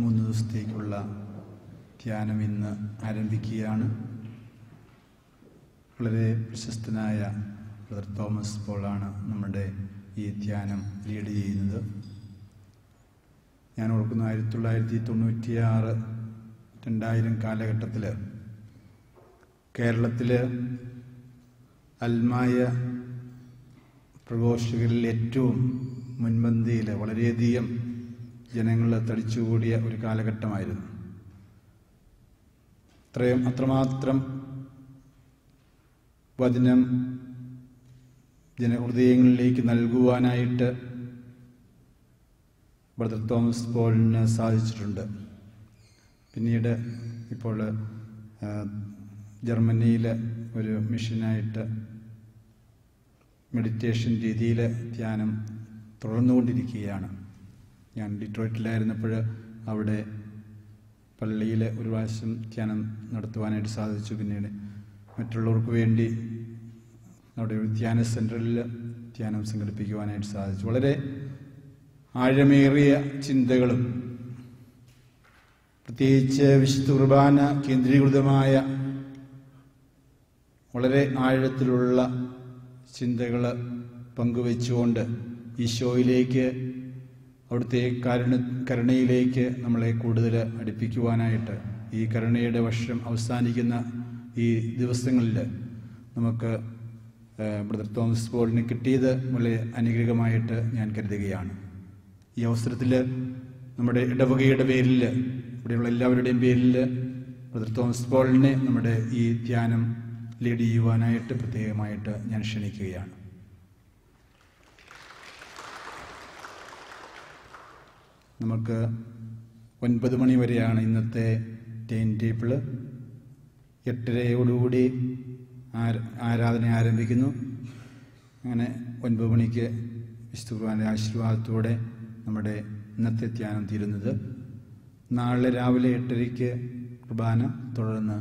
3 ദിവസത്തേക്കുള്ള ധ്യാനം ഇന്ന് ആരംഭിക്കുകയാണ്. വളരെ പ്രശസ്തനായ ബ്രദർ തോമസ് പോളാണ് നമ്മുടെ ഈ ധ്യാനം ലീഡ് ചെയ്യുന്നത്. ഞാൻ ഓർക്കുന്നു 1996 2000 കാലഘട്ടത്തിൽ കേരളത്തിൽ അൽമായ പ്രഘോഷകരിൽ ഏറ്റവും മുൻപന്തിയിൽ വളരെയധികം ജനങ്ങൾ തടിച്ചുകൂടിയ ഒരു കാലഘട്ടമായിരുന്നു. അത്രമാത്രം വചനം ജനഹൃദയങ്ങളിലേക്ക് നൽകുവാനായിട്ട് ബ്രദർ തോമസ് പോളിന് സാധിച്ചിട്ടുണ്ട്. പിന്നീട് ഇപ്പോൾ ജർമ്മനിയിൽ ഒരു മിഷനായിട്ട് മെഡിറ്റേഷൻ രീതിയിൽ ധ്യാനം തുടർന്നുകൊണ്ടിരിക്കുകയാണ്. ഞാൻ ഡിട്രോയിറ്റിലായിരുന്നപ്പോൾ അവിടെ പള്ളിയിൽ ഒരു പ്രാവശ്യം ധ്യാനം നടത്തുവാനായിട്ട് സാധിച്ചു. പിന്നീട് മറ്റുള്ളവർക്ക് വേണ്ടി അവിടെ ഒരു ധ്യാന സെൻറ്ററിൽ ധ്യാനം സംഘടിപ്പിക്കുവാനായിട്ട് സാധിച്ചു. വളരെ ആഴമേറിയ ചിന്തകളും പ്രത്യേകിച്ച് വിശുദ്ധ കുർബാന കേന്ദ്രീകൃതമായ വളരെ ആഴത്തിലുള്ള ചിന്തകൾ പങ്കുവെച്ചുകൊണ്ട് ഈശോയിലേക്ക്, അവിടുത്തെ കരുണയിലേക്ക് നമ്മളെ കൂടുതൽ അടുപ്പിക്കുവാനായിട്ട് ഈ കരുണയുടെ വർഷം അവസാനിക്കുന്ന ഈ ദിവസങ്ങളിൽ നമുക്ക് ബ്രദർ തോമസ് പോളിന് കിട്ടിയത് വളരെ അനുഗ്രഹമായിട്ട് ഞാൻ കരുതുകയാണ്. ഈ അവസരത്തിൽ നമ്മുടെ ഇടവകയുടെ പേരിൽ, ഇവിടെയുള്ള എല്ലാവരുടെയും പേരിൽ ബ്രദർ തോമസ് പോളിനെ നമ്മുടെ ഈ ധ്യാനം ലീഡ് ചെയ്യുവാനായിട്ട് പ്രത്യേകമായിട്ട് ഞാൻ ക്ഷണിക്കുകയാണ്. നമുക്ക് 9 മണി വരെയാണ് ഇന്നത്തെ ടൈം ടേബിൾ. 8:30 ആരാധന ആരംഭിക്കുന്നു. അങ്ങനെ 9 മണിക്ക് വിശുദ്ധ കുർബാനയുടെ ആശീർവാദത്തോടെ നമ്മുടെ ഇന്നത്തെ ധ്യാനം തീരുന്നത്. നാളെ രാവിലെ 8:30 കുർബാന, തുടർന്ന്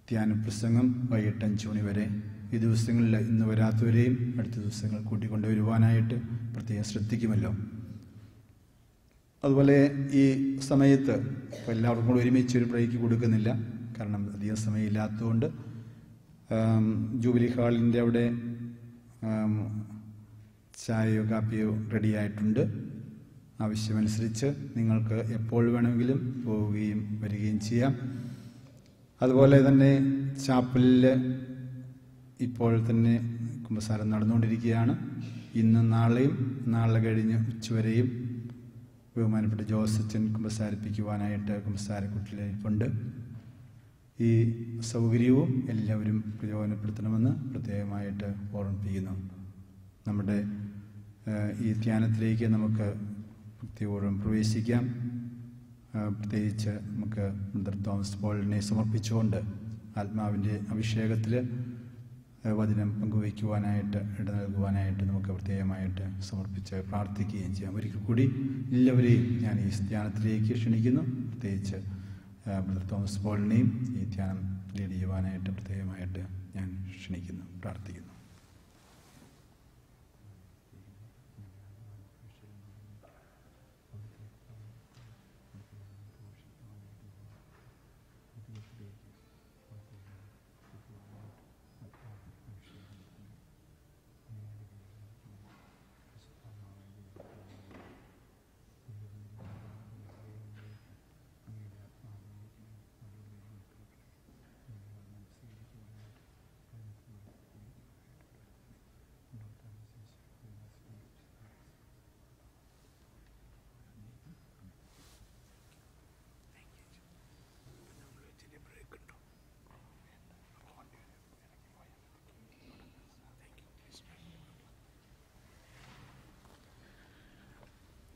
ധ്യാന പ്രസംഗം വൈകിട്ട് 5 മണി വരെ. ഈ ദിവസങ്ങളിൽ ഇന്ന് വരാത്തവരെയും അടുത്ത ദിവസങ്ങൾ കൂട്ടിക്കൊണ്ടുവരുവാനായിട്ട് പ്രത്യേകം ശ്രദ്ധിക്കുമല്ലോ. അതുപോലെ ഈ സമയത്ത് ഇപ്പോൾ എല്ലാവർക്കും കൂടെ ഒരുമിച്ച് ഒരു ബ്രേക്ക് കൊടുക്കുന്നില്ല, കാരണം അധികം സമയമില്ലാത്തതുകൊണ്ട്. ജൂബിലി ഹാളിൻ്റെ അവിടെ ചായയോ കാപ്പിയോ റെഡിയായിട്ടുണ്ട്. ആവശ്യമനുസരിച്ച് നിങ്ങൾക്ക് എപ്പോൾ വേണമെങ്കിലും പോവുകയും വരികയും ചെയ്യാം. അതുപോലെ തന്നെ ചാപ്പലിൽ ഇപ്പോൾ തന്നെ കുമ്പസാരം നടന്നുകൊണ്ടിരിക്കുകയാണ്. ഇന്നും നാളെയും നാളെ കഴിഞ്ഞ് ഉച്ചവരെയും ബഹുമാനപ്പെട്ട ജോസച്ചൻ കുമ്പസാരിപ്പിക്കുവാനായിട്ട് കുമ്പസാരക്കുട്ടിലുണ്ട്. ഈ സൗകര്യവും എല്ലാവരും പ്രയോജനപ്പെടുത്തണമെന്ന് പ്രത്യേകമായിട്ട് ഓർമ്മിപ്പിക്കുന്നു. നമ്മുടെ ഈ ധ്യാനത്തിലേക്ക് നമുക്ക് പ്രത്യേകം പ്രവേശിക്കാം. പ്രത്യേകിച്ച് നമുക്ക് ബ്രദർ തോമസ് പോളിനെ സമർപ്പിച്ചുകൊണ്ട് ആത്മാവിൻ്റെ അഭിഷേകത്തിൽ വചനം പങ്കുവയ്ക്കുവാനായിട്ട് ഇട നൽകുവാനായിട്ട് നമുക്ക് പ്രത്യേകമായിട്ട് സമർപ്പിച്ച് പ്രാർത്ഥിക്കുകയും ചെയ്യാം. ഒരിക്കൽ കൂടി എല്ലാവരെയും ഞാൻ ഈ ധ്യാനത്തിലേക്ക് ക്ഷണിക്കുന്നു. പ്രത്യേകിച്ച് ബ്രദർ തോമസ് പോളിനെയും ഈ ധ്യാനം ലീഡ് ചെയ്യുവാനായിട്ട് പ്രത്യേകമായിട്ട് ഞാൻ ക്ഷണിക്കുന്നു, പ്രാർത്ഥിക്കുന്നു.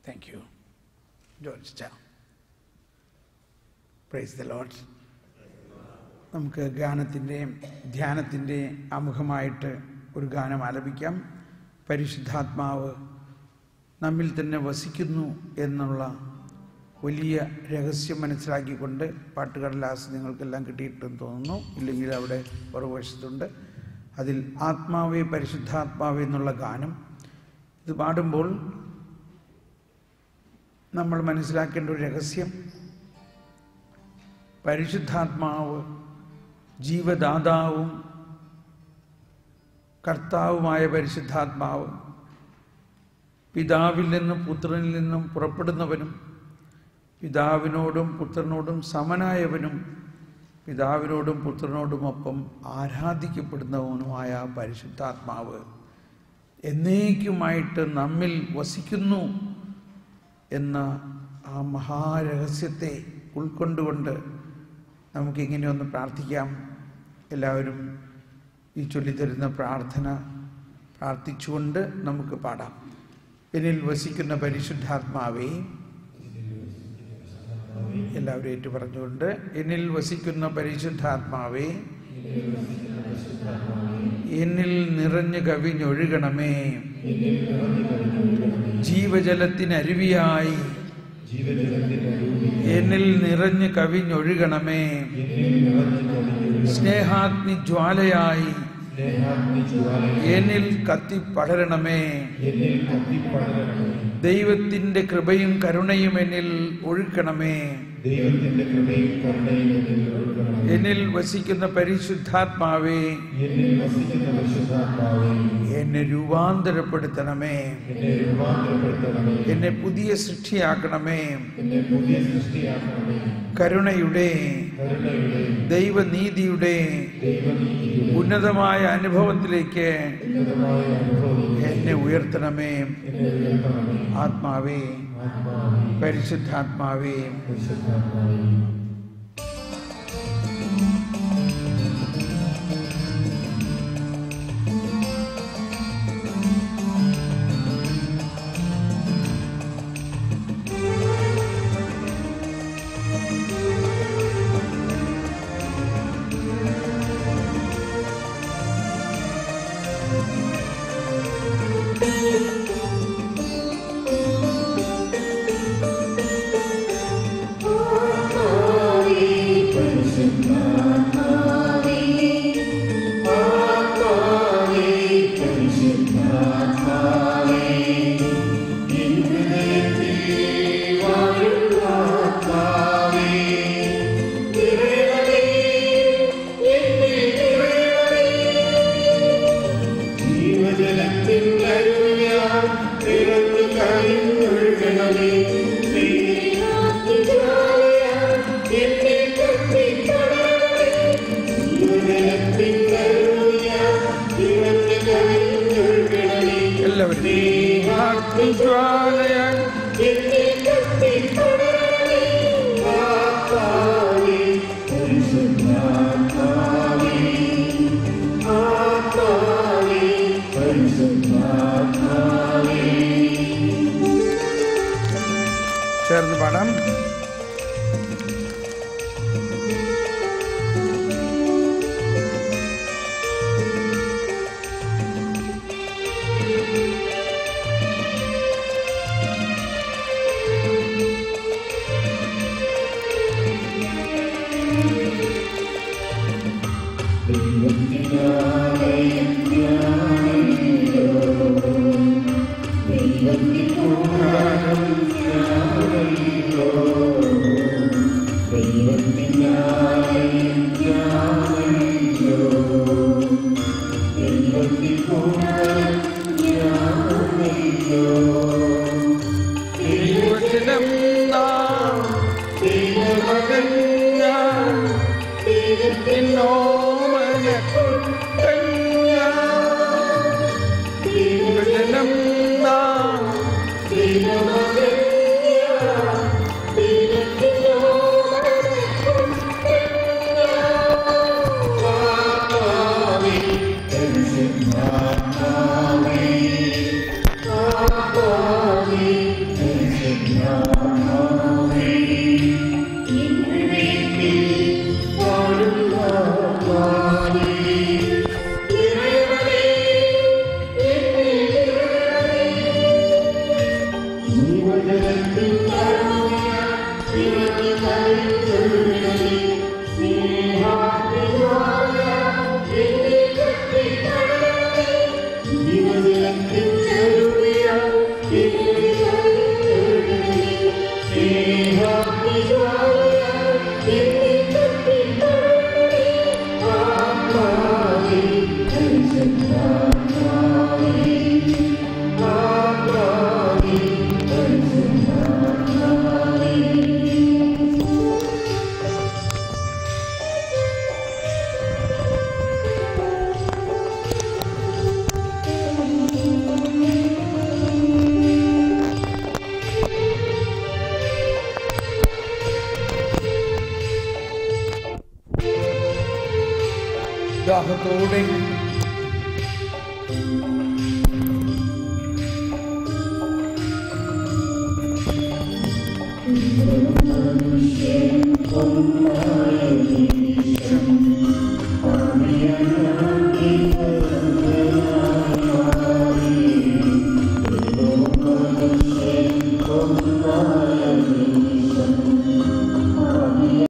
Thank you, George. Praise the Lord. നമുക്ക് ഗാനത്തിൻ്റെയും ധ്യാനത്തിൻ്റെ ആമുഖമായിട്ട് ഒരു ഗാനം ആലപിക്കാം. പരിശുദ്ധാത്മാവ് നമ്മിൽ തന്നെ വസിക്കുന്നു എന്നുള്ള വലിയ രഹസ്യം മനസ്സിലാക്കിക്കൊണ്ട് പാട്ടുകടലാസ് നിങ്ങൾക്കെല്ലാം കിട്ടിയിട്ടുണ്ടെന്ന് തോന്നുന്നു. ഇല്ലെങ്കിൽ അവിടെ പുറകുവശത്തുണ്ട്. അതിൽ ആത്മാവേ പരിശുദ്ധാത്മാവേ എന്നുള്ള ഗാനം ഇത് പാടുമ്പോൾ നമ്മൾ മനസ്സിലാക്കേണ്ട ഒരു രഹസ്യം, പരിശുദ്ധാത്മാവ് ജീവദാതാവും കർത്താവുമായ പരിശുദ്ധാത്മാവ് പിതാവിൽ നിന്നും പുത്രനിൽ നിന്നും പുറപ്പെടുന്നവനും പിതാവിനോടും പുത്രനോടും സമനായവനും പിതാവിനോടും പുത്രനോടുമൊപ്പം ആരാധിക്കപ്പെടുന്നവനുമായ പരിശുദ്ധാത്മാവ് എന്നേക്കുമായിട്ട് നമ്മിൽ വസിക്കുന്നു എന്ന ആ മഹാരഹസ്യത്തെ ഉൾക്കൊണ്ടുകൊണ്ട് നമുക്കിങ്ങനെ ഒന്ന് പ്രാർത്ഥിക്കാം. എല്ലാവരും ഈ ചൊല്ലിത്തരുന്ന പ്രാർത്ഥന പ്രാർത്ഥിച്ചുകൊണ്ട് നമുക്ക് പാടാം. എന്നിൽ വസിക്കുന്ന പരിശുദ്ധാത്മാവേ, എല്ലാവരും ഏറ്റു പറഞ്ഞുകൊണ്ട്, എന്നിൽ വസിക്കുന്ന പരിശുദ്ധാത്മാവേ, എന്നിൽ നിറഞ്ഞു കവിഞ്ഞൊഴുകണമേ. ജീവജലത്തിനരുവിയായി എന്നിൽ നിറഞ്ഞു കവിഞ്ഞൊഴുകണമേ. സ്നേഹാഗ്നി ജ്വാലയായി എന്നിൽ കത്തിപ്പടരണമേ. ദൈവത്തിന്റെ കൃപയും കരുണയും എന്നിൽ ഒഴുക്കണമേ. എന്നിൽ വസിക്കുന്ന പരിശുദ്ധാത്മാവേ, എന്നെ രൂപാന്തരപ്പെടുത്തണമേ. എന്നെ പുതിയ സൃഷ്ടിയാക്കണമേ. കരുണയുടെ, ദൈവനീതിയുടെ ഉന്നതമായ അനുഭവത്തിലേക്ക് എന്നെ ഉയർത്തണമേ. ആത്മാവേ, പരിശുദ്ധാത്മാവേ, ചേർന്ന് പാടാം. Deva ദാഹത്തോടെ മനുഷ്യൻ ഒന്നായ നിമിഷം